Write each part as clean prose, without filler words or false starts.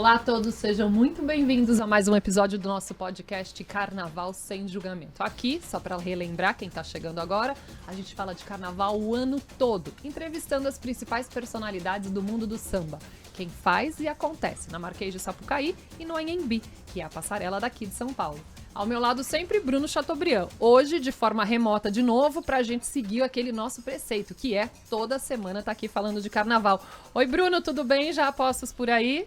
Olá a todos, sejam muito bem-vindos a mais um episódio do nosso podcast Carnaval Sem Julgamento. Aqui, só para relembrar quem está chegando agora, a gente fala de carnaval o ano todo, entrevistando as principais personalidades do mundo do samba, quem faz e acontece na Marquês de Sapucaí e no Anhembi, que é a passarela daqui de São Paulo. Ao meu lado sempre Bruno Chateaubriand, hoje de forma remota de novo para a gente seguir aquele nosso preceito, que é toda semana tá aqui falando de carnaval. Oi Bruno, tudo bem? Já apostos por aí?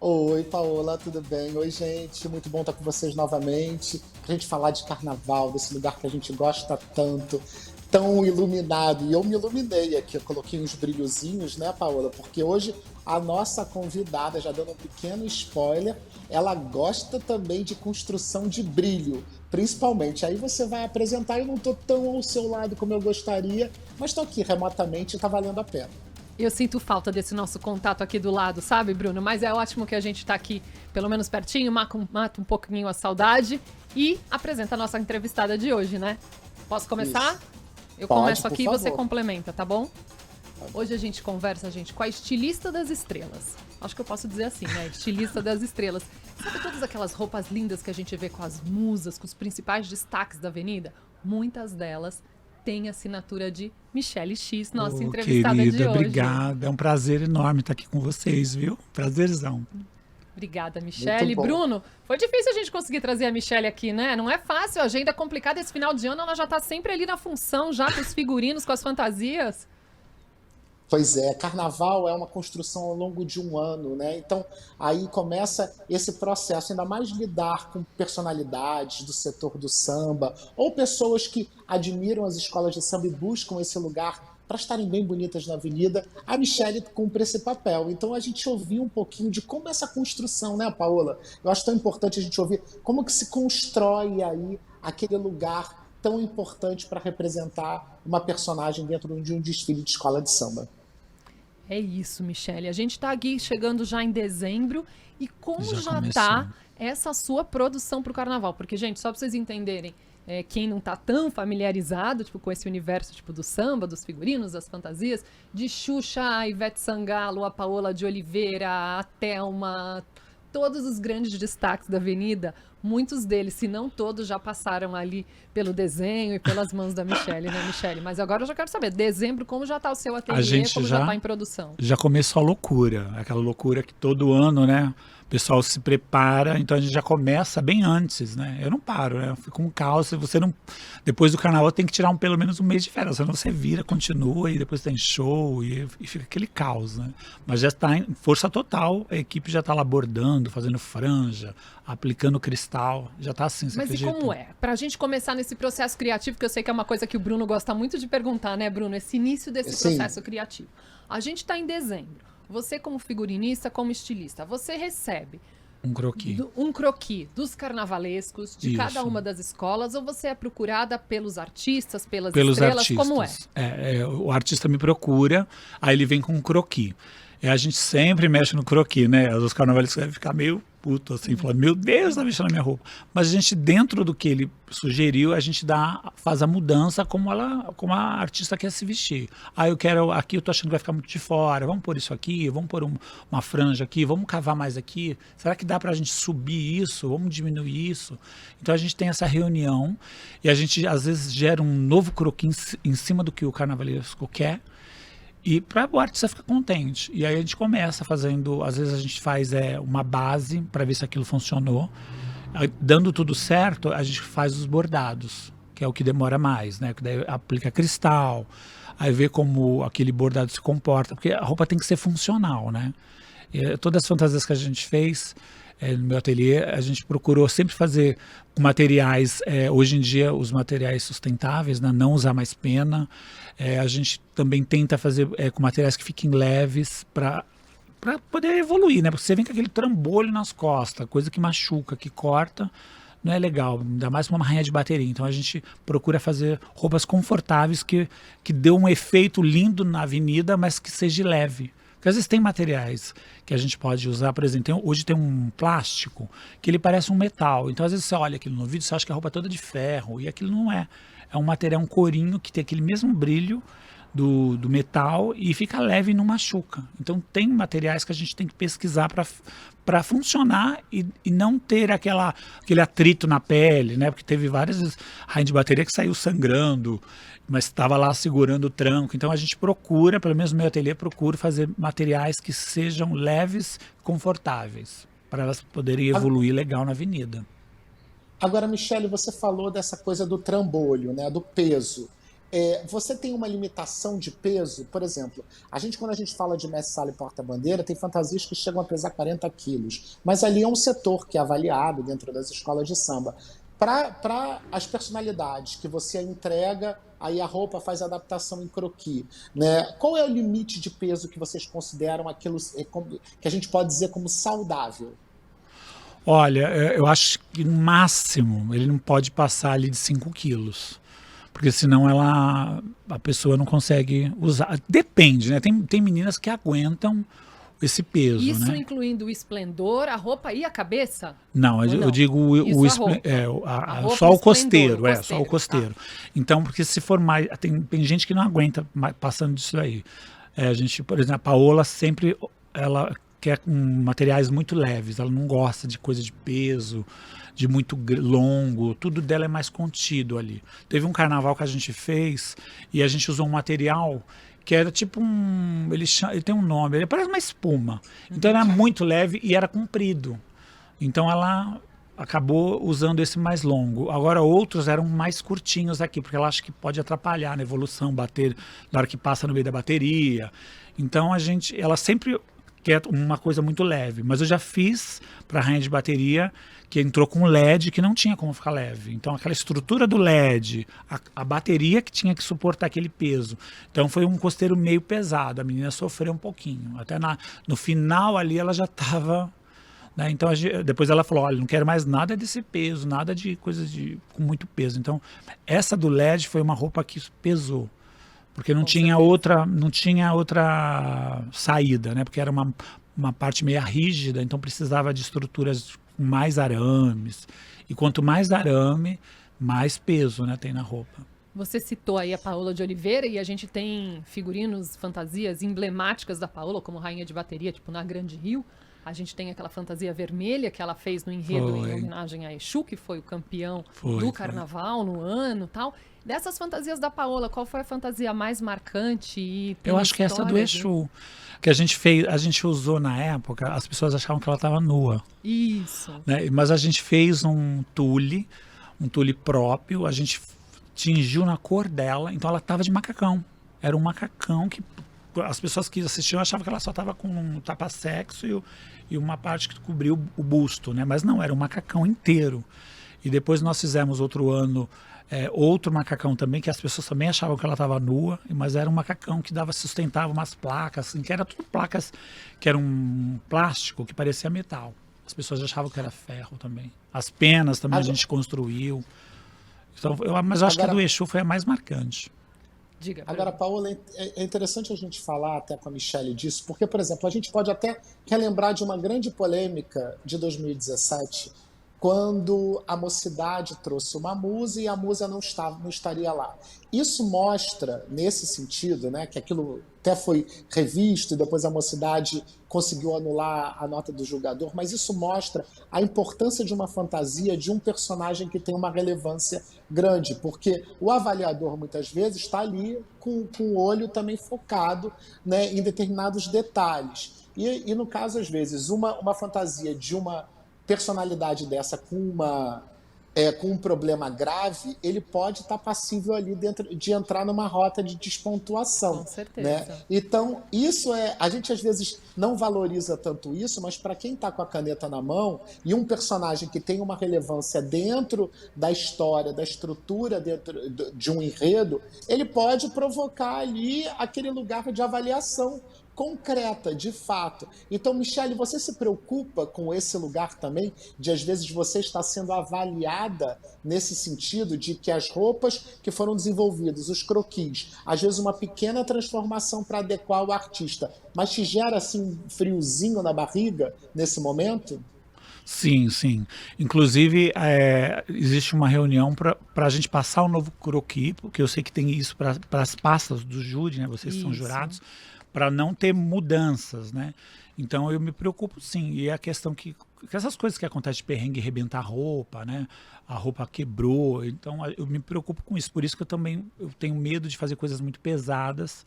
Oi, Paola, tudo bem? Oi, gente, muito bom estar com vocês novamente. Pra gente falar de carnaval, desse lugar que a gente gosta tanto, tão iluminado. E eu me iluminei aqui, eu coloquei uns brilhozinhos, né, Paola? Porque hoje a nossa convidada, já dando um pequeno spoiler, ela gosta também de construção de brilho, principalmente. Aí você vai apresentar, eu não tô tão ao seu lado como eu gostaria, mas tô aqui remotamente e tá valendo a pena. Eu sinto falta desse nosso contato aqui do lado, sabe, Bruno? Mas é ótimo que a gente tá aqui, pelo menos pertinho, mata um pouquinho a saudade e apresenta a nossa entrevistada de hoje, né? Posso começar? Isso. Eu Pode, começo por aqui e favor. você complementa, tá bom? Hoje a gente conversa, gente, com a estilista das estrelas. Acho que eu posso dizer assim, né? Estilista das estrelas. Sabe todas aquelas roupas lindas que a gente vê com as musas, com os principais destaques da avenida? Muitas delas tem assinatura de Michele X, nossa entrevistada querida, de hoje. obrigada. É um prazer enorme estar aqui com vocês, viu? Prazerzão. Obrigada, Michele. Muito bom. Bruno, foi difícil a gente conseguir trazer a Michele aqui, né? Não é fácil, a agenda é complicada. Esse final de ano ela já tá sempre ali na função, já com os figurinos, com as fantasias. Pois é, carnaval é uma construção ao longo de um ano, né? Então aí começa esse processo, ainda mais lidar com personalidades do setor do samba, ou pessoas que admiram as escolas de samba e buscam esse lugar para estarem bem bonitas na avenida. A Michele cumpre esse papel. Então a gente ouviu um pouquinho de como essa construção, né, Paola? Eu acho tão importante a gente ouvir como que se constrói aí aquele lugar tão importante para representar uma personagem dentro de um desfile de escola de samba. É isso, Michele. A gente tá aqui chegando já em dezembro e como já começou. tá essa sua produção pro carnaval? Porque, gente, só pra vocês entenderem, quem não tá tão familiarizado, tipo, com esse universo, tipo, do samba, dos figurinos, das fantasias, de Xuxa, a Ivete Sangalo, a Paola de Oliveira, a Thelma, todos os grandes destaques da avenida, muitos deles, se não todos, já passaram ali pelo desenho e pelas mãos da Michele, né, Michele? Mas agora eu já quero saber, dezembro, como já tá o seu ateliê, como já tá em produção? Já começou a loucura, aquela loucura que todo ano, né? O pessoal se prepara, então a gente já começa bem antes, né? Eu não paro, né? Eu fico um caos. Você não, depois do carnaval tem que tirar pelo menos um mês de férias, senão você vira, continua e depois tem show e fica aquele caos, né? Mas já está em força total, a equipe já está lá bordando, fazendo franja, aplicando cristal, já está assim, você Mas acredita? e como é? Pra gente começar nesse processo criativo, que eu sei que é uma coisa que o Bruno gosta muito de perguntar, né, Bruno? Esse início desse Sim. processo criativo. A gente tá em dezembro. Você, como figurinista, como estilista, você recebe Um croquis. um croquis dos carnavalescos de Isso. cada uma das escolas ou você é procurada pelos artistas, pelas Pelos estrelas? artistas. Como é? O artista me procura, aí ele vem com um croquis. A gente sempre mexe no croquis, né? Os carnavalistas devem ficar meio puto, assim, falando, meu Deus, tá mexendo na minha roupa. Mas a gente, dentro do que ele sugeriu, a gente faz a mudança como a artista quer se vestir. Eu quero, aqui eu tô achando que vai ficar muito de fora, vamos pôr isso aqui, vamos pôr uma franja aqui, vamos cavar mais aqui, será que dá pra gente subir isso, vamos diminuir isso? Então a gente tem essa reunião e a gente, às vezes, gera um novo croquis em cima do que o carnavalesco quer, e para o artista ficar contente. E aí a gente começa fazendo, às vezes a gente faz uma base para ver se aquilo funcionou. Aí, dando tudo certo, a gente faz os bordados, que é o que demora mais, né? Que daí aplica cristal, aí vê como aquele bordado se comporta, porque a roupa tem que ser funcional, né? Todas as fantasias que a gente fez no meu ateliê, a gente procurou sempre fazer com materiais, hoje em dia, os materiais sustentáveis, né? Não usar mais pena. A gente também tenta fazer com materiais que fiquem leves para poder evoluir, né? Porque você vem com aquele trambolho nas costas, coisa que machuca, que corta, não é legal, ainda mais uma rainha de bateria. Então a gente procura fazer roupas confortáveis que dê um efeito lindo na avenida, mas que seja leve. Porque às vezes tem materiais que a gente pode usar, por exemplo, hoje tem um plástico que ele parece um metal. Então às vezes você olha aquilo no vídeo, você acha que a roupa é toda de ferro, e aquilo não é. É um material, um corinho que tem aquele mesmo brilho do metal e fica leve e não machuca. Então tem materiais que a gente tem que pesquisar para funcionar e não ter aquele atrito na pele, né? Porque teve várias rainhas de bateria que saiu sangrando, mas estava lá segurando o tranco. Então a gente procura, pelo menos no meu ateliê, procura fazer materiais que sejam leves, confortáveis, para elas poderem evoluir legal na avenida. Agora, Michele, você falou dessa coisa do trambolho, né, do peso. Você tem uma limitação de peso? Por exemplo, quando a gente fala de mestre-sala e porta-bandeira, tem fantasias que chegam a pesar 40 quilos. Mas ali é um setor que é avaliado dentro das escolas de samba. Para as personalidades que você entrega, aí a roupa faz adaptação em croquis, né? Qual é o limite de peso que vocês consideram aquilo que a gente pode dizer como saudável? Olha, eu acho que no máximo ele não pode passar ali de 5 quilos. Porque senão a pessoa não consegue usar. Depende, né? Tem meninas que aguentam esse peso, Isso né? incluindo o esplendor, a roupa e a cabeça? Não, eu digo só o costeiro, só o costeiro. Tá. Então, porque se for mais, tem gente que não aguenta passando disso aí. A gente, por exemplo, a Paola sempre, ela quer com materiais muito leves, ela não gosta de coisa de peso, de muito longo, tudo dela é mais contido ali. Teve um carnaval que a gente fez e a gente usou um material que era tipo ele tem um nome, ele parece uma espuma. Então era muito leve e era comprido. Então ela acabou usando esse mais longo. Agora outros eram mais curtinhos aqui, porque ela acha que pode atrapalhar na evolução, bater na hora que passa no meio da bateria. Então ela sempre quer uma coisa muito leve. Mas eu já fiz para a rainha de bateria que entrou com LED que não tinha como ficar leve. Então aquela estrutura do LED, a bateria que tinha que suportar aquele peso. Então foi um costeiro meio pesado, a menina sofreu um pouquinho. Até no final ali ela já estava... Né? Então depois ela falou, olha, não quero mais nada desse peso, nada de coisas com muito peso. Então essa do LED foi uma roupa que pesou. Porque não tinha outra saída, né? Porque era uma parte meio rígida, então precisava de estruturas com mais arames. E quanto mais arame, mais peso, né, tem na roupa. Você citou aí a Paola de Oliveira e a gente tem figurinos, fantasias emblemáticas da Paola, como rainha de bateria, tipo na Grande Rio. A gente tem aquela fantasia vermelha que ela fez no enredo em homenagem a Exu, que foi o campeão do carnaval no ano e tal. Dessas fantasias da Paola, qual foi a fantasia mais marcante? Eu acho que essa do Exu, que a gente usou na época, as pessoas achavam que ela estava nua. Isso. Né? Mas a gente fez um tule próprio, a gente tingiu na cor dela, então ela estava de macacão. Era um macacão que as pessoas que assistiam achavam que ela só estava com um tapa-sexo e uma parte que cobriu o busto, né? Mas não, era um macacão inteiro. E depois nós fizemos outro ano outro macacão também, que as pessoas também achavam que ela estava nua, mas era um macacão que sustentava umas placas, assim, que era tudo placas que eram um plástico que parecia metal. As pessoas achavam que era ferro também. As penas também a gente construiu. Então, mas eu acho que a do Exu foi a mais marcante. Diga, agora, Paola, é interessante a gente falar até com a Michele disso, porque, por exemplo, a gente pode até relembrar de uma grande polêmica de 2017, quando a Mocidade trouxe uma musa e a musa não estaria lá. Isso mostra, nesse sentido, né, que aquilo até foi revisto e depois a Mocidade conseguiu anular a nota do julgador, mas isso mostra a importância de uma fantasia de um personagem que tem uma relevância grande, porque o avaliador muitas vezes está ali com o olho também focado, né, em determinados detalhes. E no caso, às vezes, uma fantasia de uma personalidade dessa com um problema grave, ele pode estar passível ali dentro de entrar numa rota de despontuação. Com certeza. Né? Então, isso a gente às vezes não valoriza tanto isso, mas para quem está com a caneta na mão e um personagem que tem uma relevância dentro da história, da estrutura dentro de um enredo, ele pode provocar ali aquele lugar de avaliação concreta, de fato. Então, Michele, você se preocupa com esse lugar também, de às vezes você estar sendo avaliada nesse sentido de que as roupas que foram desenvolvidas, os croquis, às vezes uma pequena transformação para adequar o artista, mas te gera assim um friozinho na barriga nesse momento? Sim, sim. Inclusive, existe uma reunião para a gente passar o novo croquis, porque eu sei que tem isso para as pastas do júri, né? Vocês são Isso. jurados, para não ter mudanças, né? Então eu me preocupo sim. E a questão que essas coisas que acontecem de perrengue, rebentar a roupa, né? A roupa quebrou. Então eu me preocupo com isso. Por isso que eu tenho medo de fazer coisas muito pesadas.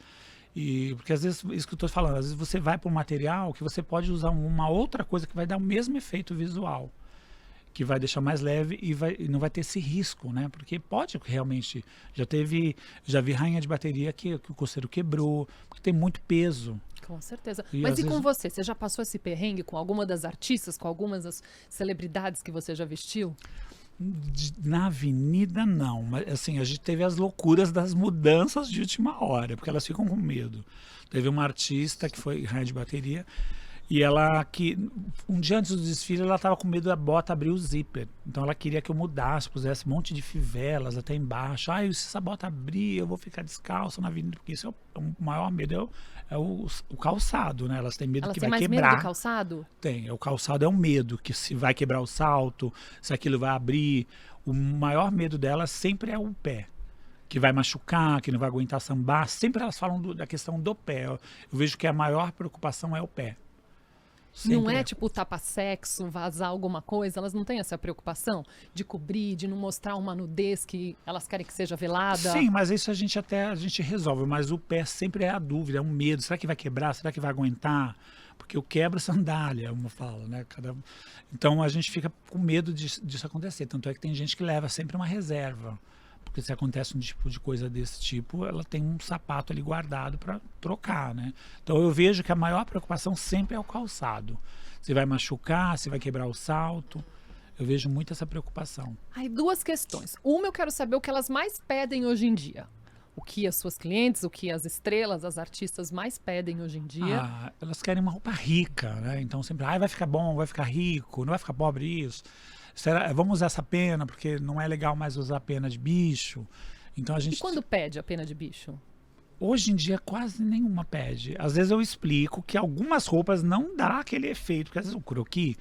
E, porque às vezes, isso que eu estou falando, às vezes você vai para um material que você pode usar uma outra coisa que vai dar o mesmo efeito visual, que vai deixar mais leve e não vai ter esse risco, né? Porque pode realmente, já vi rainha de bateria que o coceiro quebrou, porque tem muito peso. Com certeza. E Mas às e com vezes- você? Você já passou esse perrengue com alguma das artistas, com algumas das celebridades que você já vestiu? Na avenida, não. Mas, assim, a gente teve as loucuras das mudanças de última hora, porque elas ficam com medo. Teve uma artista que foi rainha de bateria, e ela, que um dia antes do desfile, ela estava com medo da bota abrir o zíper. Então ela queria que eu mudasse, pusesse um monte de fivelas até embaixo. Se essa bota abrir, eu vou ficar descalço na avenida, porque isso é o maior medo, o calçado, né? Elas têm medo Elas que têm vai mais quebrar. medo do calçado? Tem, o calçado é um medo, que se vai quebrar o salto, se aquilo vai abrir. O maior medo delas sempre é o pé, que vai machucar, que não vai aguentar sambar. Sempre elas falam da questão do pé. Eu vejo que a maior preocupação é o pé. Não Sempre é tipo tapa-sexo, vazar alguma coisa? Elas não têm essa preocupação de cobrir, de não mostrar uma nudez que elas querem que seja velada? Sim, mas isso a gente resolve. Mas o pé sempre é a dúvida, é um medo. Será que vai quebrar? Será que vai aguentar? Porque eu quebro sandália, uma fala, né? Então a gente fica com medo disso acontecer. Tanto é que tem gente que leva sempre uma reserva. Porque se acontece um tipo de coisa desse tipo, ela tem um sapato ali guardado para trocar, né? Então eu vejo que a maior preocupação sempre é o calçado. Se vai machucar, se vai quebrar o salto. Eu vejo muito essa preocupação. Aí, duas questões. Uma, eu quero saber o que elas mais pedem hoje em dia. O que as suas clientes, o que as estrelas, as artistas mais pedem hoje em dia. Elas querem uma roupa rica, né? Então sempre, vai ficar bom, vai ficar rico, não vai ficar pobre isso. Vamos usar essa pena, porque não é legal mais usar pena de bicho. Então a E gente. quando pede a pena de bicho? Hoje em dia quase nenhuma pede. Às vezes eu explico que algumas roupas não dá aquele efeito, porque às vezes o croquis,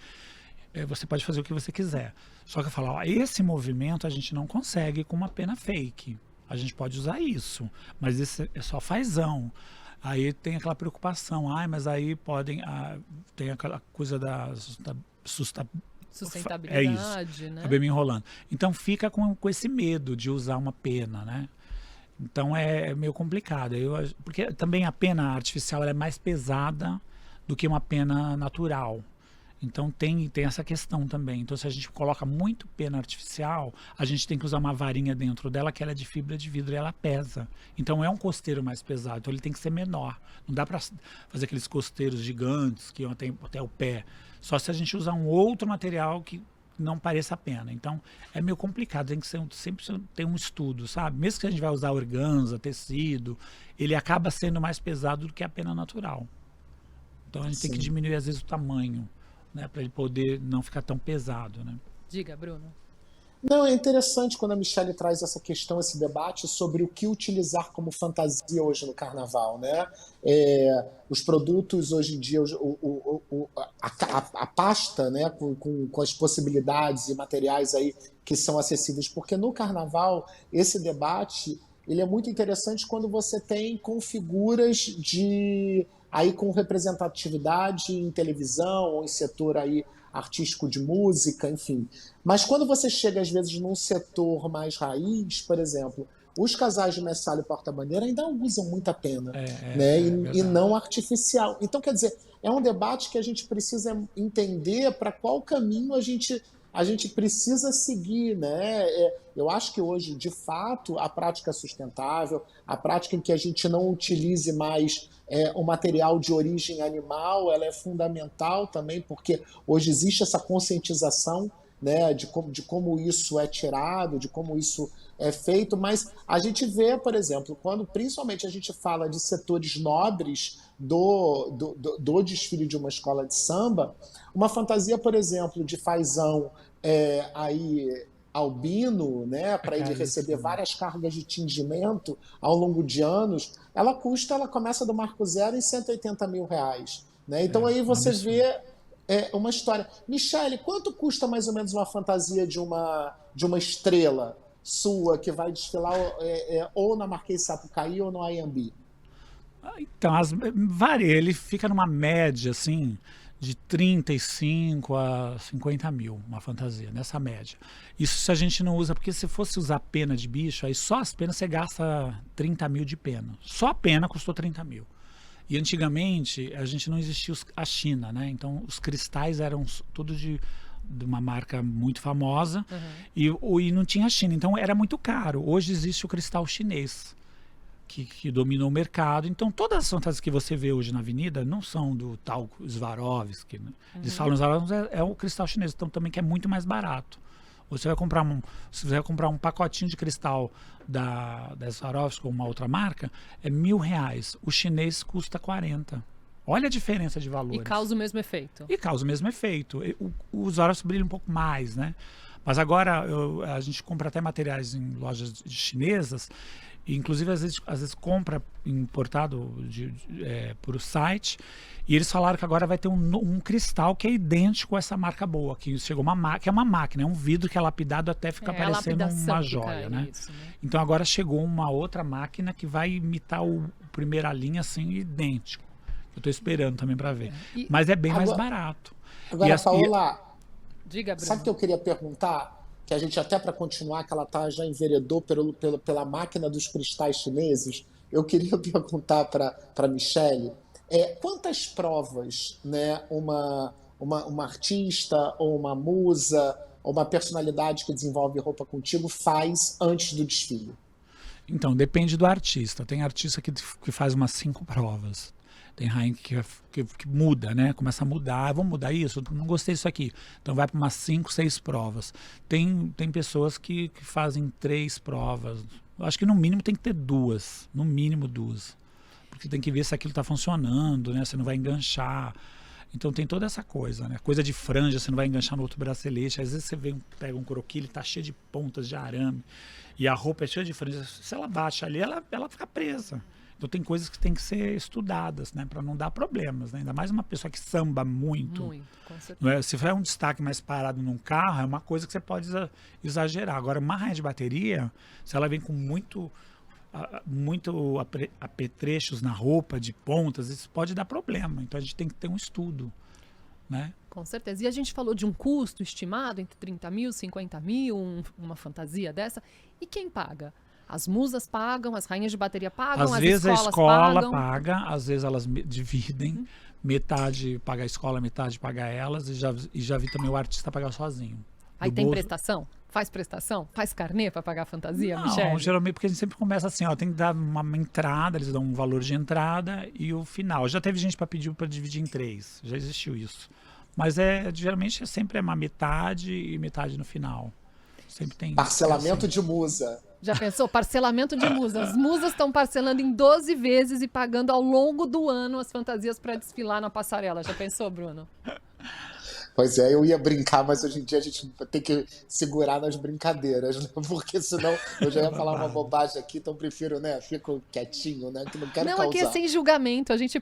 você pode fazer o que você quiser. Só que eu falo, esse movimento a gente não consegue com uma pena fake. A gente pode usar isso, mas isso é só fazão. Aí tem aquela preocupação, mas aí podem, tem aquela coisa da Sustentabilidade, né? acabei me enrolando. Então fica com esse medo de usar uma pena, né? Então é meio complicado. Porque também a pena artificial ela é mais pesada do que uma pena natural. Então tem essa questão também. Então se a gente coloca muito pena artificial, a gente tem que usar uma varinha dentro dela que ela é de fibra de vidro e ela pesa. Então é um costeiro mais pesado, então ele tem que ser menor. Não dá para fazer aqueles costeiros gigantes que tem até o pé. Só se a gente usar um outro material que não pareça a pena. Então é meio complicado, tem que sempre tem um estudo, sabe? Mesmo que a gente vai usar organza, tecido, ele acaba sendo mais pesado do que a pena natural. Então a gente tem que diminuir às vezes o tamanho, né, para ele poder não ficar tão pesado, né? Diga, Bruno. Não, é interessante quando a Michelle traz essa questão, esse debate sobre o que utilizar como fantasia hoje no carnaval, né? Os produtos hoje em dia, a pasta, né, com as possibilidades e materiais aí que são acessíveis, porque no carnaval esse debate ele é muito interessante quando você tem com figuras aí com representatividade em televisão ou em setor aí artístico de música, enfim. Mas quando você chega, às vezes, num setor mais raiz, por exemplo, os casais de Messalha e Porta-Bandeira ainda usam muita pena, né? E não artificial. Então, quer dizer, é um debate que a gente precisa entender para qual caminho a gente precisa seguir, né? Eu acho que hoje, de fato, a prática sustentável, a prática em que a gente não utilize mais o material de origem animal, ela é fundamental também, porque hoje existe essa conscientização, né, de como isso é tirado, de como isso é feito, mas a gente vê, por exemplo, quando principalmente a gente fala de setores nobres do desfile de uma escola de samba, uma fantasia, por exemplo, de fazão aí albino, né, para ele receber várias cargas de tingimento ao longo de anos, ela começa do marco zero em R$ 180 mil, né? Então aí você vê uma história. Michele, quanto custa mais ou menos uma fantasia de uma estrela sua que vai desfilar ou na Marquês de Sapucaí ou no Anhembi? Então, varia, ele fica numa média, assim, de 35 a 50 mil, uma fantasia, nessa média. Isso se a gente não usa, porque se fosse usar pena de bicho, aí só as penas você gasta 30 mil de pena. Só a pena custou 30 mil. E antigamente, a gente não existia a China, né? Então, os cristais eram tudo de uma marca muito famosa e não tinha a China. Então, era muito caro. Hoje existe o cristal chinês, que dominou o mercado. Então, todas as fantasias que você vê hoje na avenida não são do tal Swarovski. Né? Eles falam Swarovski é o cristal chinês, então também que é muito mais barato. Você vai comprar um pacotinho de cristal da Swarovski ou uma outra marca, é R$1.000. O chinês custa 40. Olha a diferença de valores. E causa o mesmo efeito. E causa o mesmo efeito. O Swarovski brilha um pouco mais, né? Mas agora a gente compra até materiais em lojas chinesas, e inclusive às vezes compra importado por o site, e eles falaram que agora vai ter um cristal que é idêntico a essa marca boa, que chegou que é uma máquina, é um vidro que é lapidado até ficar parecendo uma joia, né? Isso, né? Então agora chegou uma outra máquina que vai imitar o primeira linha assim, idêntico. Eu estou esperando também para ver. Mas é bem mais barato. Agora, Paola, diga, Bruno. sabe o que eu queria perguntar? Que a gente até para continuar, que ela já enveredou pela máquina dos cristais chineses, eu queria perguntar para Michele, quantas provas, né, uma artista ou uma musa ou uma personalidade que desenvolve roupa contigo faz antes do desfile? Então, depende do artista. Tem artista que faz umas 5 provas. Tem rainha que muda, né? Começa a mudar. Vamos mudar isso? Não gostei disso aqui. Então vai para umas 5, 6 provas. Tem pessoas que fazem 3 provas. Eu acho que no mínimo tem que ter 2. No mínimo 2. Porque tem que ver se aquilo está funcionando, né? Você não vai enganchar. Então tem toda essa coisa, né? Coisa de franja, você não vai enganchar no outro bracelete. Às vezes você pega um croquis, ele está cheio de pontas de arame. E a roupa é cheia de franja. Se ela baixa ali, ela fica presa. Então tem coisas que tem que ser estudadas, né, para não dar problemas, né? Ainda mais uma pessoa que samba muito. Muito, com certeza. Não é? Se for um destaque mais parado num carro, é uma coisa que você pode exagerar. Agora, uma rainha de bateria, se ela vem com muito apetrechos na roupa, de pontas, isso pode dar problema. Então a gente tem que ter um estudo, né? Com certeza. E a gente falou de um custo estimado entre 30 mil, 50 mil, uma fantasia dessa. E quem paga? As musas pagam, as rainhas de bateria pagam, às vezes escolas a escola pagam. paga, às vezes elas dividem, metade paga a escola, metade paga elas, e já vi também o artista pagar sozinho. Aí tem prestação? Faz prestação? Faz carnê para pagar a fantasia, Michele? Não, geralmente porque a gente sempre começa assim, ó, tem que dar uma entrada, eles dão um valor de entrada e o final. Já teve gente para pedir para dividir em 3, já existiu isso. Mas geralmente sempre é uma metade e metade no final. Sempre tem parcelamento de musa. Já pensou? Parcelamento de musa. As musas estão parcelando em 12 vezes e pagando ao longo do ano as fantasias para desfilar na passarela. Já pensou, Bruno? Pois é, eu ia brincar, mas hoje em dia a gente tem que segurar nas brincadeiras, né? Porque senão eu já ia falar uma bobagem aqui, então prefiro, né? Fico quietinho, né? Que não quero causar. Não, aqui é sem julgamento, a gente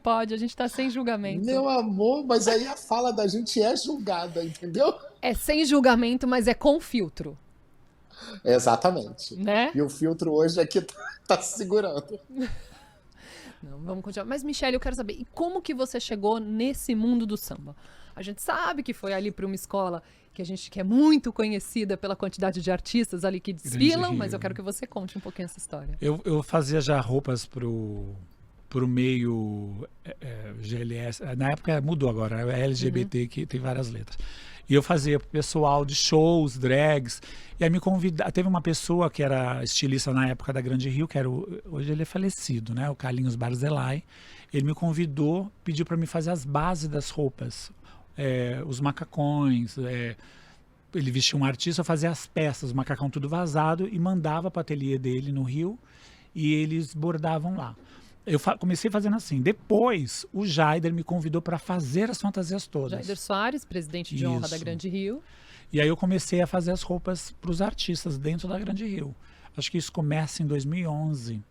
tá sem julgamento. Meu amor, mas aí a fala da gente é julgada, entendeu? É sem julgamento, mas é com filtro. Exatamente. Né? E o filtro hoje aqui tá segurando. Não, vamos continuar. Mas, Michele, eu quero saber, e como que você chegou nesse mundo do samba? A gente sabe que foi ali para uma escola que é muito conhecida pela quantidade de artistas ali que desfilam, mas eu quero que você conte um pouquinho essa história. Eu fazia já roupas pro meio GLS. Na época mudou agora, é LGBT, que tem várias letras. E eu fazia pro pessoal de shows, drags. E aí me convidava. Teve uma pessoa que era estilista na época da Grande Rio, que era hoje ele é falecido, né? O Carlinhos Barzellai. Ele me convidou, pediu para me fazer as bases das roupas. Os macacões. Ele vestia um artista, eu fazia as peças, o macacão tudo vazado, e mandava para o ateliê dele no Rio. E eles bordavam lá. Eu comecei fazendo assim. Depois, o Jaider me convidou para fazer as fantasias todas. Jaider Soares, presidente de honra da Grande Rio. E aí eu comecei a fazer as roupas para os artistas dentro da Grande Rio. Acho que isso começa em 2011.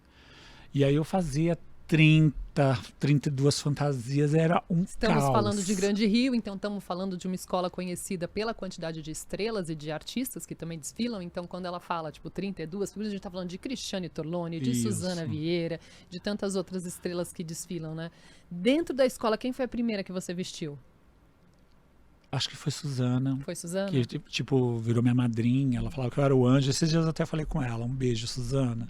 E aí eu fazia 32 fantasias, era um Estamos caos. falando de Grande Rio, então estamos falando de uma escola conhecida pela quantidade de estrelas e de artistas que também desfilam. Então, quando ela fala, tipo, 32 figuras, a gente está falando de Cristiane Torlone, de Isso. Suzana Vieira, de tantas outras estrelas que desfilam, né? Dentro da escola, quem foi a primeira que você vestiu? Acho que foi Suzana. Foi Suzana? Que, tipo, virou minha madrinha. Ela falava que eu era o anjo. Esses dias eu até falei com ela. Um beijo, Suzana.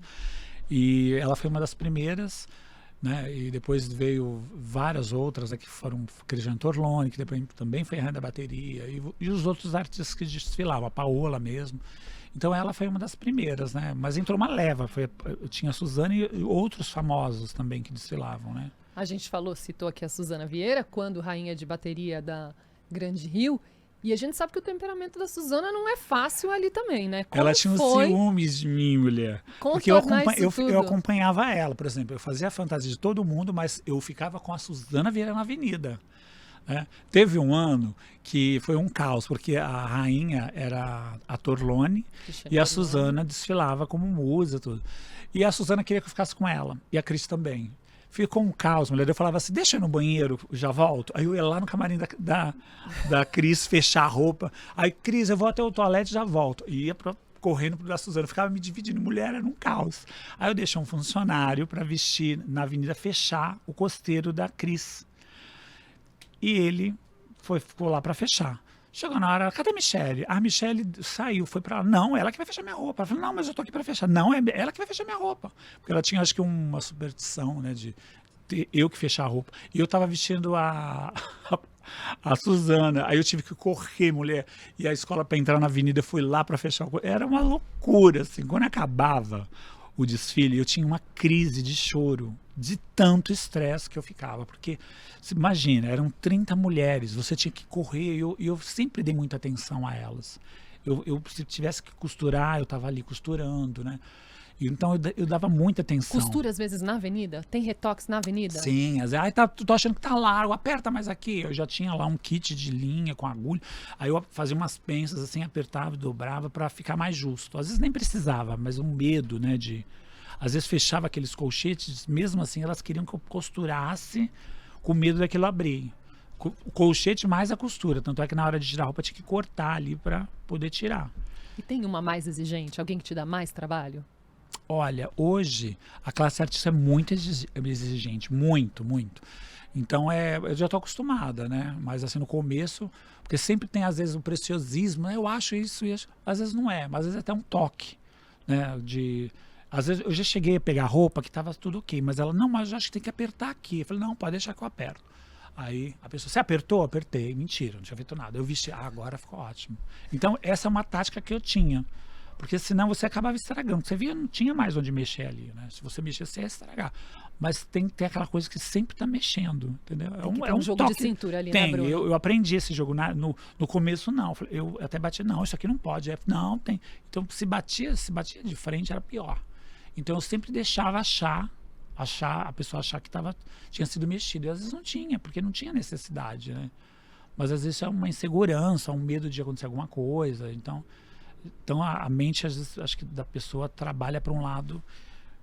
E ela foi uma das primeiras, né? E depois veio várias outras, que foram Cristiane Torlone, que depois também foi rainha da bateria. E os outros artistas que desfilavam, a Paola mesmo. Então ela foi uma das primeiras, né? Mas entrou uma leva. Tinha a Suzana e outros famosos também que desfilavam, né? A gente citou aqui a Suzana Vieira, quando rainha de bateria da Grande Rio. E a gente sabe que o temperamento da Suzana não é fácil ali também, né? Ela tinha uns ciúmes de mim, mulher. Porque eu acompanhava ela, por exemplo. Eu fazia a fantasia de todo mundo, mas eu ficava com a Suzana Vieira na avenida. Né? Teve um ano que foi um caos, porque a rainha era a Torlone e a Suzana desfilava como musa. Tudo. E a Suzana queria que eu ficasse com ela, e a Cris também. Ficou um caos, mulher. Eu falava assim, deixa eu ir no banheiro, já volto. Aí eu ia lá no camarim da Cris fechar a roupa. Aí, Cris, eu vou até o toalete e já volto. E ia correndo pro da Suzana. Eu ficava me dividindo. Mulher, era um caos. Aí eu deixei um funcionário para vestir na avenida, fechar o costeiro da Cris. E ele ficou lá para fechar. Chegou na hora, cadê a Michelle? A Michelle saiu, foi pra lá. Não, ela que vai fechar minha roupa. Ela falou, não, mas eu tô aqui pra fechar. Não, é ela que vai fechar minha roupa. Porque ela tinha, acho que, uma superstição, né, de ter eu que fechar a roupa. E eu tava vestindo a Suzana. Aí eu tive que correr, mulher. E a escola, pra entrar na avenida, eu fui lá pra fechar o... Era uma loucura, assim. Quando acabava o desfile, eu tinha uma crise de choro, de tanto estresse que eu ficava, porque, imagina, eram 30 mulheres, você tinha que correr, e eu sempre dei muita atenção a elas. Se tivesse que costurar, eu estava ali costurando, né? Então eu dava muita atenção. Costura às vezes na avenida? Tem retoques na avenida? Sim, às vezes, tô achando que tá largo, aperta mais aqui. Eu já tinha lá um kit de linha com agulha, aí eu fazia umas penças assim, apertava e dobrava para ficar mais justo. Às vezes nem precisava, mas um medo, né, às vezes fechava aqueles colchetes, mesmo assim elas queriam que eu costurasse com medo daquilo abrir. O colchete mais a costura, tanto é que na hora de tirar a roupa tinha que cortar ali para poder tirar. E tem uma mais exigente? Alguém que te dá mais trabalho? Olha, hoje a classe artista é muito exigente, muito, muito. Então eu já estou acostumada, né? Mas assim, no começo, porque sempre tem às vezes o preciosismo, né? Eu acho isso, às vezes não é, mas às vezes é até um toque, né? Às vezes eu já cheguei a pegar roupa que estava tudo ok, mas ela, não, mas eu acho que tem que apertar aqui. Eu falei, não, pode deixar que eu aperto. Aí a pessoa, você apertou? Apertei. Mentira, não tinha feito nada. Eu vesti, agora ficou ótimo. Então essa é uma tática que eu tinha. Porque senão você acabava estragando. Você via, não tinha mais onde mexer ali, né? Se você mexer, você ia estragar. Mas tem que ter aquela coisa que sempre está mexendo, entendeu? É um jogo toque. de cintura ali, tem, né, Bruno? eu aprendi esse jogo no começo, não. Eu até bati, não, isso aqui não pode. Não, tem. Então, se batia de frente, era pior. Então, eu sempre deixava a pessoa achar que tinha sido mexido. E às vezes não tinha, porque não tinha necessidade, né? Mas às vezes é uma insegurança, um medo de acontecer alguma coisa. Então a mente, às vezes, acho que da pessoa trabalha para um lado.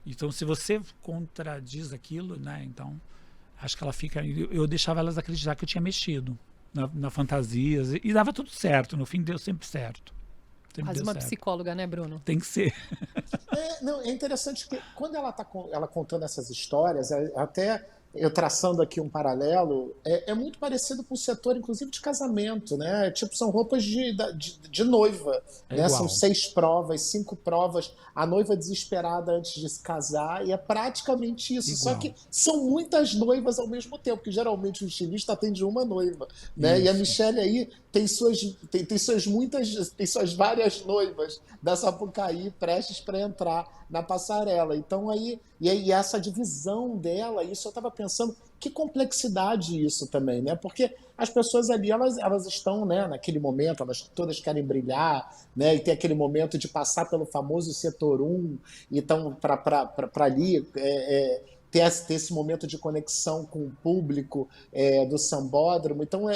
Então, se você contradiz aquilo, né? Então, acho que ela fica... Eu deixava elas acreditar que eu tinha mexido na fantasias. E dava tudo certo. No fim, deu sempre certo. Quase uma psicóloga, né, Bruno? Tem que ser. É interessante que quando ela está ela contando essas histórias, até eu traçando aqui um paralelo, é muito parecido com o setor, inclusive, de casamento, né? Tipo, são roupas de noiva, né? São 6 provas, 5 provas, a noiva desesperada antes de se casar, e é praticamente isso. Igual. Só que são muitas noivas ao mesmo tempo, que geralmente o estilista atende uma noiva, né? Isso. E a Michelle aí tem suas várias noivas da Sapucaí prestes para entrar na passarela. Então aí essa divisão dela, isso eu estava pensando, que complexidade isso também, né? Porque as pessoas ali, elas estão, né, naquele momento, elas todas querem brilhar, né? E tem aquele momento de passar pelo famoso setor 1, então para ali ter esse momento de conexão com o público do sambódromo. Então,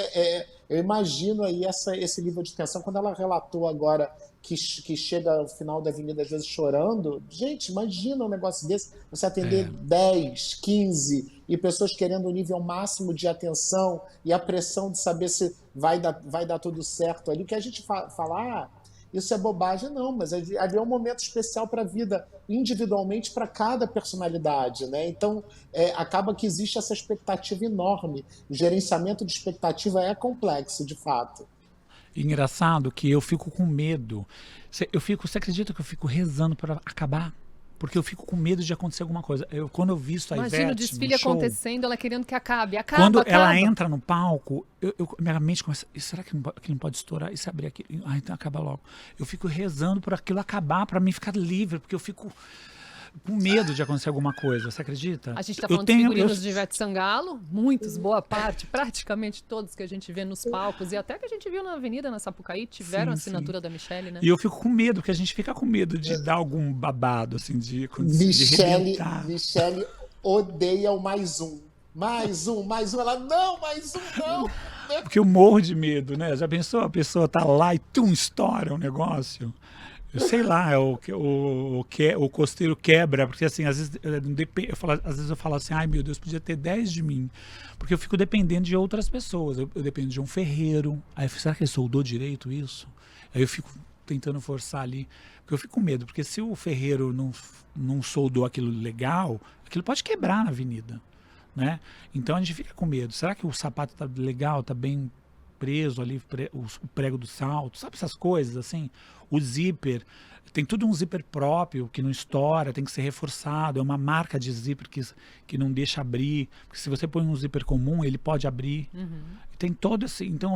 eu imagino aí esse nível de tensão. Quando ela relatou agora que chega ao final da avenida, às vezes chorando, gente, imagina um negócio desse, você atender 10, 15 e pessoas querendo o nível máximo de atenção e a pressão de saber se vai dar tudo certo ali, que a gente fala, isso é bobagem, não, mas ali é um momento especial para a vida, individualmente para cada personalidade, né? Então, acaba que existe essa expectativa enorme. O gerenciamento de expectativa é complexo, de fato. Engraçado que eu fico com medo. Você acredita que eu fico rezando para acabar? Porque eu fico com medo de acontecer alguma coisa. Quando eu visto a Ivete Imagina o desfile no show, acontecendo, ela querendo que acabe. quando Acaba. ela entra no palco, minha mente começa, será que não pode estourar? E se abrir aqui? Então acaba logo. Eu fico rezando por aquilo acabar, para mim ficar livre, porque eu fico com medo de acontecer alguma coisa. Você acredita? A gente está falando de figurinos de Ivete Sangalo, muitos, boa parte, praticamente todos que a gente vê nos palcos e até que a gente viu na Avenida, na Sapucaí, tiveram a assinatura da Michelle, né? E eu fico com medo, porque a gente fica com medo de dar algum babado, assim, de arrebentar. Michelle odeia o mais um. Mais um. Ela, não, mais um, não. Porque eu morro de medo, né? Já pensou? A pessoa tá lá e estoura um negócio. Eu sei lá, o costeiro quebra, porque assim, às vezes eu falo assim, ai meu Deus, podia ter 10 de mim. Porque eu fico dependendo de outras pessoas. Eu dependo de um ferreiro. Aí eu fico, será que ele soldou direito isso? Aí eu fico tentando forçar ali. Porque eu fico com medo, porque se o ferreiro não soldou aquilo legal, aquilo pode quebrar na avenida, né? Então a gente fica com medo. Será que o sapato tá legal, tá bem preso ali, o prego do salto, sabe essas coisas assim? O zíper, tem tudo um zíper próprio que não estoura, tem que ser reforçado, é uma marca de zíper que não deixa abrir, porque se você põe um zíper comum, ele pode abrir. Tem todo esse, então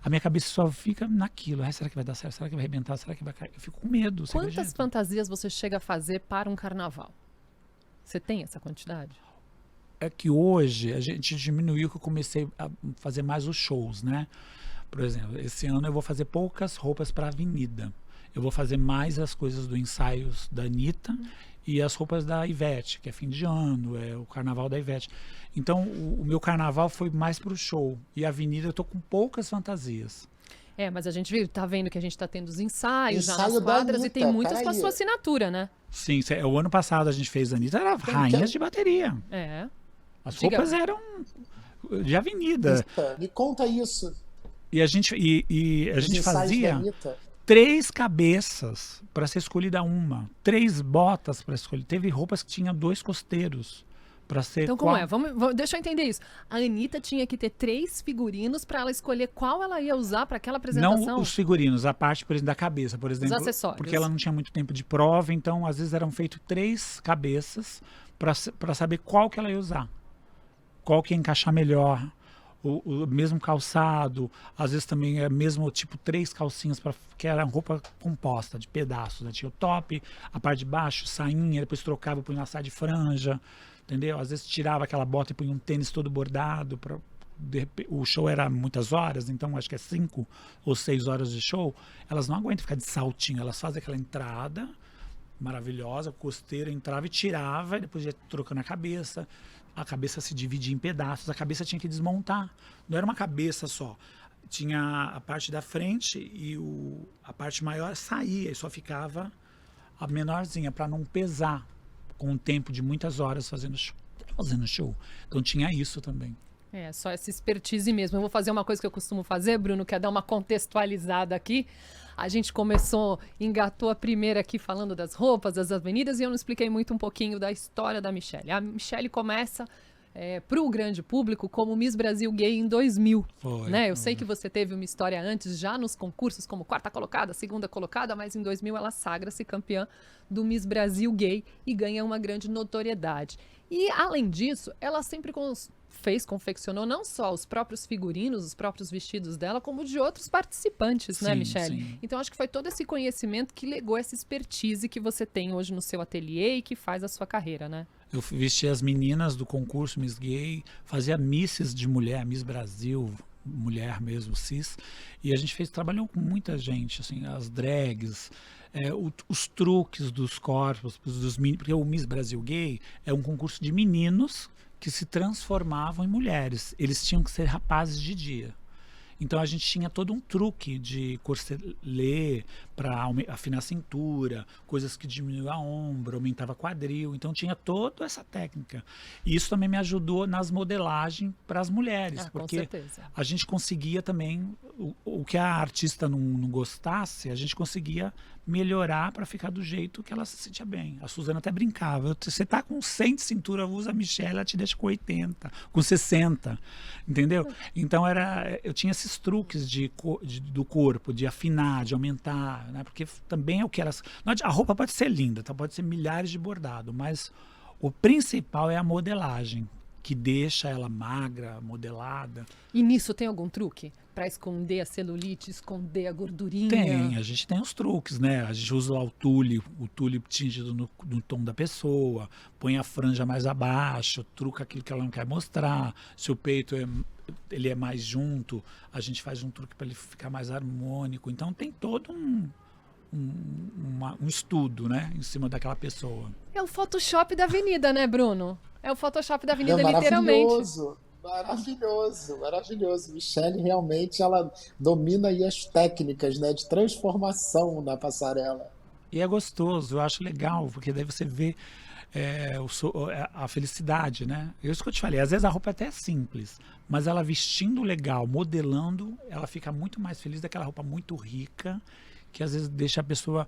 a minha cabeça só fica naquilo, será que vai dar certo, será que vai arrebentar, será que vai cair? Eu fico com medo. Quantas fantasias você chega a fazer para um carnaval? Você tem essa quantidade? É que hoje a gente diminuiu, que eu comecei a fazer mais os shows, né? Por exemplo, esse ano eu vou fazer poucas roupas para a avenida. Eu vou fazer mais as coisas do ensaios da Anitta e as roupas da Ivete, que é fim de ano, é o carnaval da Ivete. Então, o meu carnaval foi mais para o show. E a avenida eu tô com poucas fantasias. Mas a gente tá vendo que a gente tá tendo os ensaios já Ensaio nas da quadras Anitta, e tem muitas com a peraí. sua assinatura, né? Sim, o ano passado a gente fez a Anitta, era rainhas de bateria. As Diga. roupas eram de avenida. Me conta isso. E a gente Os ensaios da fazia Anitta. 3 cabeças para ser escolhida uma, 3 botas para escolher. Teve roupas que tinha 2 costeiros para ser. Então como é? Deixa eu entender isso. A Anitta tinha que ter 3 figurinos para ela escolher qual ela ia usar para aquela apresentação? Não os figurinos, a parte, por exemplo, da cabeça, por exemplo. Os acessórios. Porque ela não tinha muito tempo de prova, então às vezes eram feitos 3 cabeças para saber qual que ela ia usar. Qual que ia encaixar melhor. O mesmo calçado, às vezes também é mesmo tipo 3 calcinhas, que era roupa composta de pedaços, né? Tinha o top, a parte de baixo, sainha, depois trocava, punha uma saia de franja, entendeu? Às vezes tirava aquela bota e punha um tênis todo bordado. O show era muitas horas, então acho que é 5 ou 6 horas de show. Elas não aguentam ficar de saltinho, elas fazem aquela entrada maravilhosa, costeira, entrava e tirava, e depois ia trocando a cabeça se dividia em pedaços, a cabeça tinha que desmontar, não era uma cabeça só, tinha a parte da frente e a parte maior saía e só ficava a menorzinha, para não pesar com o tempo de muitas horas fazendo show. Então tinha isso também. Só essa expertise mesmo. Eu vou fazer uma coisa que eu costumo fazer, Bruno, que é dar uma contextualizada aqui. A gente engatou a primeira aqui falando das roupas, das avenidas, e eu não expliquei muito um pouquinho da história da Michelle. A Michelle começa para o grande público como Miss Brasil Gay em 2000. Foi. Né? Eu sei que você teve uma história antes, já nos concursos, como 4ª colocada, 2ª colocada, mas em 2000 ela sagra-se campeã do Miss Brasil Gay e ganha uma grande notoriedade. E, além disso, ela sempre confeccionou não só os próprios figurinos, os próprios vestidos dela, como de outros participantes, né, Sim, Michelle? sim. Então, acho que foi todo esse conhecimento que legou essa expertise que você tem hoje no seu ateliê e que faz a sua carreira, né? Eu vestia as meninas do concurso Miss Gay, fazia misses de mulher, Miss Brasil, mulher mesmo, cis, e a gente trabalhou com muita gente, assim, as drags, os truques dos corpos, porque o Miss Brasil Gay é um concurso de meninos que se transformavam em mulheres. Eles tinham que ser rapazes de dia. Então a gente tinha todo um truque de corselet para afinar a cintura, coisas que diminuíam a ombro, aumentava quadril. Então tinha toda essa técnica. E isso também me ajudou nas modelagens para as mulheres, porque a gente conseguia também o que a artista não gostasse, a gente conseguia melhorar para ficar do jeito que ela se sentia bem. A Suzana até brincava, você tá com 100 de cintura, usa a Michelle, ela te deixa com 80, com 60, entendeu? Então eu tinha esses truques do corpo, de afinar, de aumentar, né? Porque também é o que elas... A roupa pode ser linda, tá? Pode ser milhares de bordado, mas o principal é a modelagem, que deixa ela magra, modelada. E nisso tem algum truque? Para esconder a celulite, esconder a gordurinha? Tem, a gente tem os truques, né? A gente usa lá o tule tingido no tom da pessoa, põe a franja mais abaixo, truca aquilo que ela não quer mostrar. Se o peito ele é mais junto, a gente faz um truque para ele ficar mais harmônico. Então tem todo um estudo, né, em cima daquela pessoa. É o Photoshop da Avenida, né, Bruno? É o Photoshop da Avenida, literalmente. Maravilhoso. Michelle realmente ela domina aí as técnicas, né, de transformação na passarela. E é gostoso, eu acho legal, porque daí você vê a felicidade, né? Isso que eu te falei, às vezes a roupa até é simples, mas ela vestindo legal, modelando, ela fica muito mais feliz daquela roupa muito rica, que às vezes deixa a pessoa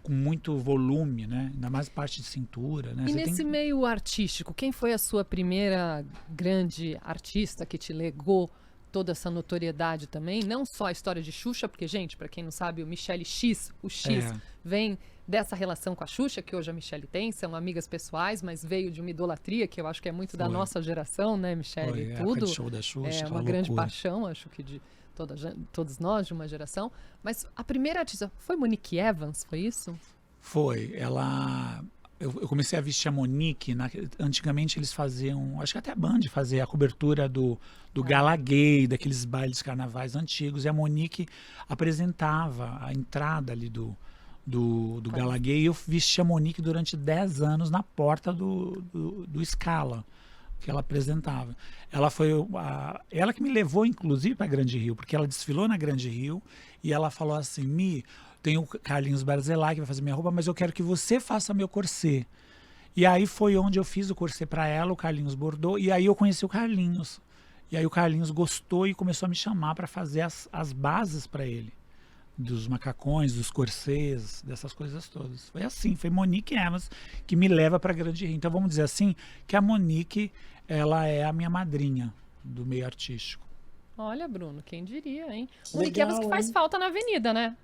com muito volume, né? Ainda mais parte de cintura, né? E nesse meio artístico, quem foi a sua primeira grande artista que te legou toda essa notoriedade também? Não só a história de Xuxa, porque, gente, para quem não sabe, o Michelle X, o X vem dessa relação com a Xuxa, que hoje a Michelle tem, são amigas pessoais, mas veio de uma idolatria, que eu acho que é muito da nossa geração, né, Michelle? Tudo. Show da Xuxa, é uma grande paixão, acho que de todos nós, de uma geração. Mas a primeira artista foi Monique Evans, foi isso? Foi. Eu comecei a vestir a Monique. Antigamente eles faziam, acho que até a Band fazia a cobertura do Gala Gay, daqueles bailes de carnavais antigos. E a Monique apresentava a entrada ali do Gala Gay. E eu vesti a Monique durante 10 anos na porta do Scala, que ela apresentava. Ela foi ela que me levou, inclusive, para Grande Rio, porque ela desfilou na Grande Rio e ela falou assim: tem o Carlinhos Barzilai que vai fazer minha roupa, mas eu quero que você faça meu corset. E aí foi onde eu fiz o corset para ela, o Carlinhos bordou, e aí eu conheci o Carlinhos. E aí o Carlinhos gostou e começou a me chamar para fazer as bases para ele. Dos macacões, dos corsês, dessas coisas todas. Foi assim, foi Monique Evans que me leva para Grande Rio. Então vamos dizer assim, que a Monique, ela é a minha madrinha do meio artístico. Olha, Bruno, quem diria, hein? Monique Evans que faz falta na Avenida, né?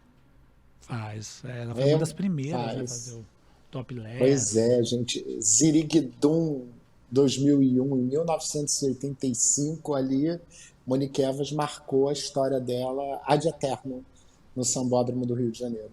Faz. Ela foi uma das primeiras a fazer o topless. Pois é, gente. Ziriguidum 2001, em 1985 ali, Monique Evans marcou a história dela ad eternum no Sambódromo do Rio de Janeiro.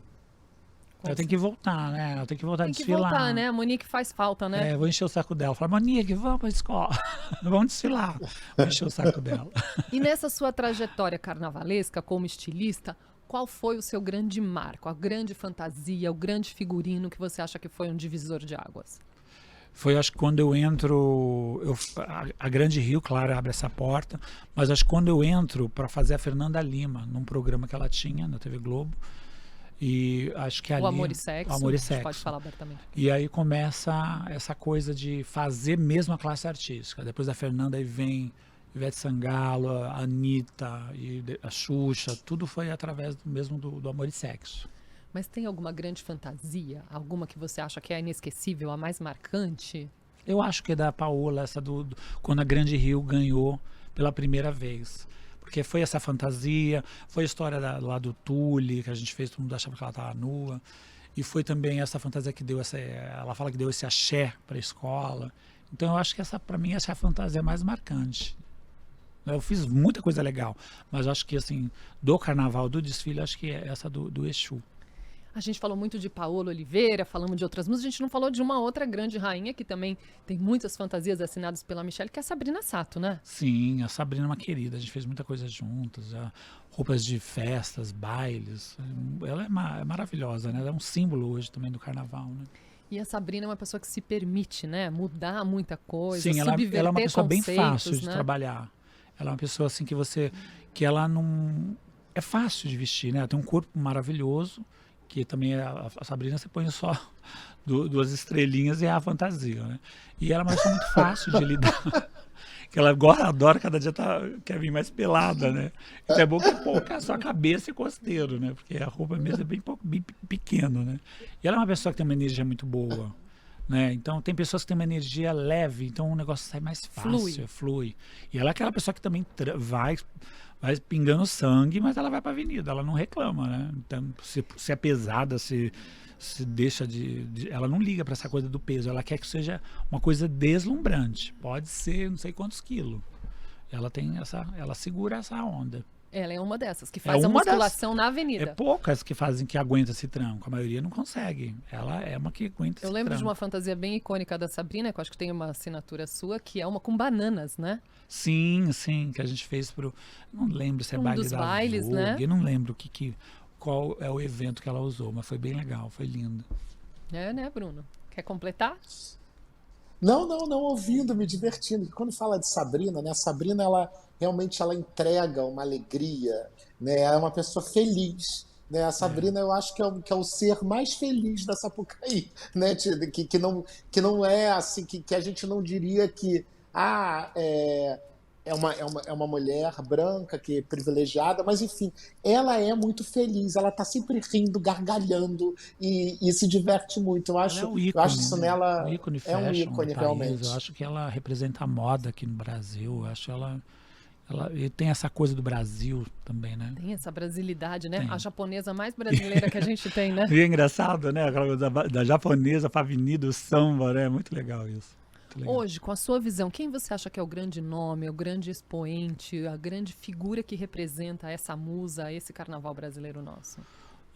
Ela tem que voltar, né? Ela tem que voltar a desfilar. Tem que voltar, né? A Monique faz falta, né? Vou encher o saco dela. Falar, Monique, vamos pra escola. Vamos desfilar. Vou encher o saco dela. E nessa sua trajetória carnavalesca como estilista, qual foi o seu grande marco, a grande fantasia, o grande figurino que você acha que foi um divisor de águas? Foi, acho que quando eu entro, a Grande Rio, claro, abre essa porta, mas acho que quando eu entro para fazer a Fernanda Lima, num programa que ela tinha na TV Globo, e acho que ali... O Amor e Sexo, Amor e a gente Sexo. pode falar abertamente. E aí começa essa coisa de fazer mesmo a classe artística. Depois da Fernanda aí vem Ivete Sangalo, a Anitta, e a Xuxa, tudo foi através mesmo do Amor e Sexo. Mas tem alguma grande fantasia? Alguma que você acha que é inesquecível, a mais marcante? Eu acho que é da Paola, essa quando a Grande Rio ganhou pela primeira vez. Porque foi essa fantasia, foi a história lá do Tule, que a gente fez, todo mundo achava que ela estava nua. E foi também essa fantasia que deu ela fala que deu esse axé para a escola. Então eu acho que para mim, essa é a fantasia mais marcante. Eu fiz muita coisa legal, mas acho que assim, do carnaval, do desfile, acho que é essa do Exu. A gente falou muito de Paola Oliveira, falamos de outras músicas, a gente não falou de uma outra grande rainha que também tem muitas fantasias assinadas pela Michelle, que é a Sabrina Sato, né? Sim, a Sabrina é uma querida, a gente fez muita coisa juntas, já, roupas de festas, bailes. Ela é maravilhosa, né? Ela é um símbolo hoje também do carnaval, né? E a Sabrina é uma pessoa que se permite, né? Mudar muita coisa, Sim, ela é uma pessoa bem fácil de né? trabalhar. Ela é uma pessoa assim que ela não... É fácil de vestir, né? Ela tem um corpo maravilhoso, que também a Sabrina você põe só duas estrelinhas e é a fantasia, né? E ela é uma pessoa muito fácil de lidar. Que ela adora cada dia quer vir mais pelada, né? Então é bom que pouca a sua cabeça e costeiro, né? Porque a roupa mesmo é bem pequeno, né? E ela é uma pessoa que tem uma energia muito boa, né? Então tem pessoas que têm uma energia leve, então o negócio sai mais fácil, flui. E ela é aquela pessoa que também vai pingando sangue, mas ela vai para a avenida, ela não reclama, né? Então se é pesada, se deixa ela não liga para essa coisa do peso, ela quer que seja uma coisa deslumbrante, pode ser não sei quantos quilos, ela segura essa onda. Ela é uma dessas que faz a musculação na avenida. É poucas que aguentam esse tranco, a maioria não consegue. Ela é uma que aguenta esse tranco. Eu lembro de uma fantasia bem icônica da Sabrina, que eu acho que tem uma assinatura sua, que é uma com bananas, né? Sim, que a gente fez não lembro se é baile dos da bailes, Vogue, né? Eu não lembro qual é o evento que ela usou, mas foi bem legal, foi lindo. É, né, Bruno? Quer completar? Não, ouvindo, me divertindo. Quando fala de Sabrina, né? Sabrina, ela realmente entrega uma alegria, né? É uma pessoa feliz, né? A Sabrina, eu acho que é o ser mais feliz da Sapucaí, né? Que não é assim, que a gente não diria que é uma mulher branca, que é privilegiada, mas enfim, ela é muito feliz, ela está sempre rindo, gargalhando e se diverte muito. Eu acho, ela é o ícone, eu acho isso nela, o ícone é um fashion ícone do país. realmente. Eu acho que ela representa a moda aqui no Brasil. Eu acho ela e tem essa coisa do Brasil também, né? Tem essa brasilidade, né? Tem. A japonesa mais brasileira que a gente tem, né? E é engraçado, né? Aquela coisa da japonesa pra avenida, o samba, né? Muito legal isso. Hoje, com a sua visão, quem você acha que é o grande nome, o grande expoente, a grande figura que representa essa musa, esse carnaval brasileiro nosso?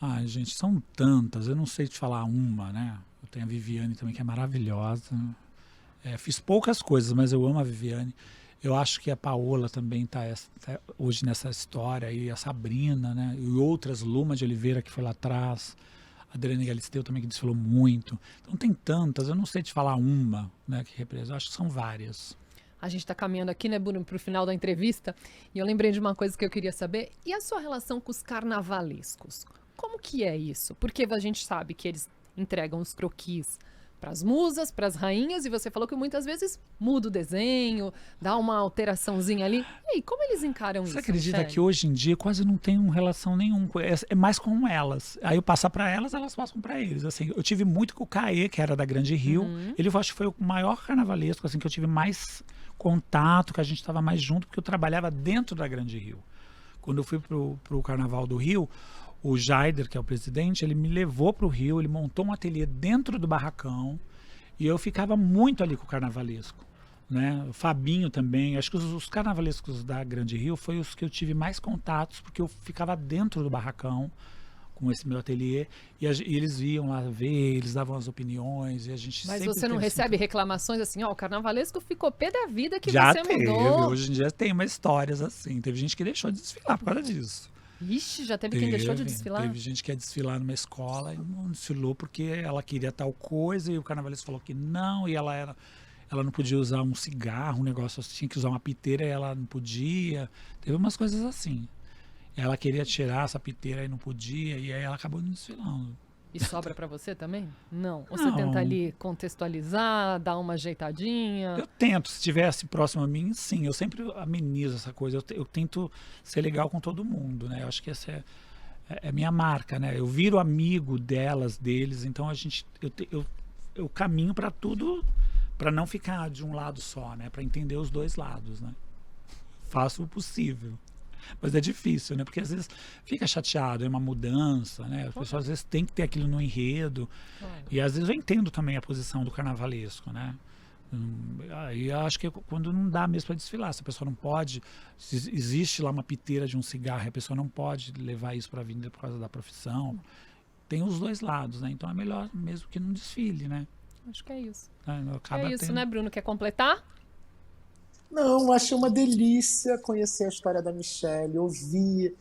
Ai, gente, são tantas. Eu não sei te falar uma, né? Eu tenho a Viviane também, que é maravilhosa. Fiz poucas coisas, mas eu amo a Viviane. Eu acho que a Paola também tá hoje nessa história aí, a Sabrina, né? E outras, Luma de Oliveira, que foi lá atrás. A Adriane Galisteu também, que desfilou muito. Então tem tantas, eu não sei te falar uma, né, que representa, eu acho que são várias. A gente está caminhando aqui, né, Bruno, para o final da entrevista, e eu lembrei de uma coisa que eu queria saber, e a sua relação com os carnavalescos? Como que é isso? Porque a gente sabe que eles entregam os croquis para as musas, para as rainhas, e você falou que muitas vezes muda o desenho, dá uma alteraçãozinha ali. E aí, como eles encaram isso? Você acredita Michelle? que hoje em dia quase não tem uma relação nenhuma, é mais com elas. Aí eu passo para elas, elas passam para eles. Assim, eu tive muito com o Caê, que era da Grande Rio. Ele, eu acho que foi o maior carnavalesco, assim, que eu tive mais contato, que a gente estava mais junto, porque eu trabalhava dentro da Grande Rio. Quando eu fui pro Carnaval do Rio, o Jaider, que é o presidente, ele me levou para o Rio, ele montou um ateliê dentro do barracão e eu ficava muito ali com o carnavalesco, né? O Fabinho também, acho que os carnavalescos da Grande Rio foi os que eu tive mais contatos, porque eu ficava dentro do barracão com esse meu ateliê e eles iam lá ver, eles davam as opiniões e a gente Mas sempre você não teve recebe reclamações assim, ó, o carnavalesco ficou pé da vida que já você teve, mudou. hoje em dia tem umas histórias assim, teve gente que deixou de desfilar por causa disso. Ixi, já teve quem deixou de desfilar? Teve gente que ia desfilar numa escola e não desfilou porque ela queria tal coisa e o carnavalesco falou que não, e ela não podia usar um cigarro, um negócio assim, tinha que usar uma piteira e ela não podia. Teve umas coisas assim. Ela queria tirar essa piteira e não podia, e aí ela acabou não desfilando. E sobra pra você também? Não. Ou Não. você tenta ali contextualizar, dar uma ajeitadinha? Eu tento, se estivesse próximo a mim, sim. Eu sempre amenizo essa coisa. Eu tento ser legal com todo mundo, né? Eu acho que essa é minha marca, né? Eu viro amigo deles. Então eu caminho para tudo, para não ficar de um lado só, né? Para entender os dois lados, né? Faço o possível. Mas é difícil, né? Porque às vezes fica chateado, é uma mudança, né? As pessoas às vezes têm que ter aquilo no enredo. E às vezes eu entendo também a posição do carnavalesco, né? Aí eu acho que quando não dá mesmo para desfilar, se a pessoa não pode, se existe lá uma piteira de um cigarro, a pessoa não pode levar isso para a avenida por causa da profissão. tem os dois lados, né? Então é melhor mesmo que não desfile, né? Acho que é isso. Acaba É isso, tendo... né, Bruno? Quer completar? Não, achei uma delícia conhecer a história da Michelle, ouvir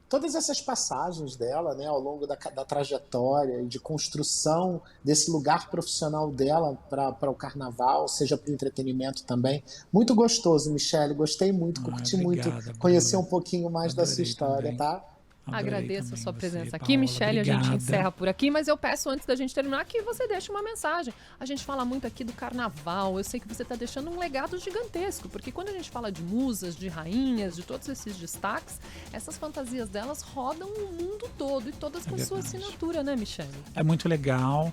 todas essas passagens dela, né, ao longo da trajetória e de construção desse lugar profissional dela para o carnaval, seja para o entretenimento também. Muito gostoso, Michelle, gostei muito, curti muito conhecer Bruno. um pouquinho mais da sua história, também. tá? Agradeço a sua presença aqui, Paola, Michelle. obrigada. A gente encerra por aqui, mas eu peço antes da gente terminar que você deixe uma mensagem. A gente fala muito aqui do carnaval. Eu sei que você está deixando um legado gigantesco, porque quando a gente fala de musas, de rainhas, de todos esses destaques, essas fantasias delas rodam o mundo todo e todas com sua assinatura, né, Michelle? É muito legal.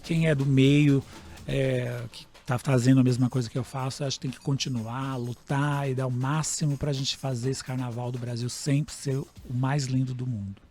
Quem é do meio, que está fazendo a mesma coisa que eu faço, acho que tem que continuar, lutar e dar o máximo para a gente fazer esse carnaval do Brasil sempre ser o mais lindo do mundo.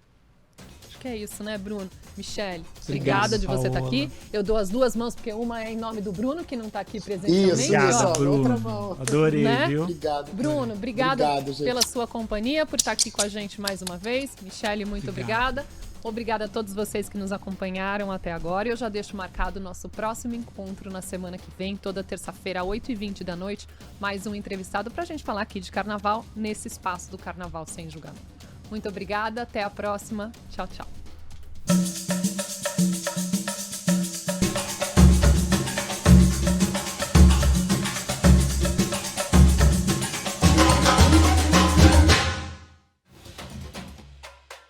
Acho que é isso, né, Bruno? Michelle, Obrigado, obrigada de você estar Paola. aqui. Eu dou as duas mãos, porque uma é em nome do Bruno, que não está aqui presencialmente. Isso, Obrigada, ó, Bruno. outra mão. Adorei, Né? viu? Obrigado. Bruno, obrigada Obrigado, gente. pela sua companhia, por estar aqui com a gente mais uma vez. Michelle, muito obrigada. Obrigada a todos vocês que nos acompanharam até agora. Eu já deixo marcado o nosso próximo encontro na semana que vem, toda terça-feira, às 8h20 da noite. Mais um entrevistado para a gente falar aqui de carnaval, nesse espaço do Carnaval Sem Julgamento. Muito obrigada, até a próxima. Tchau, tchau.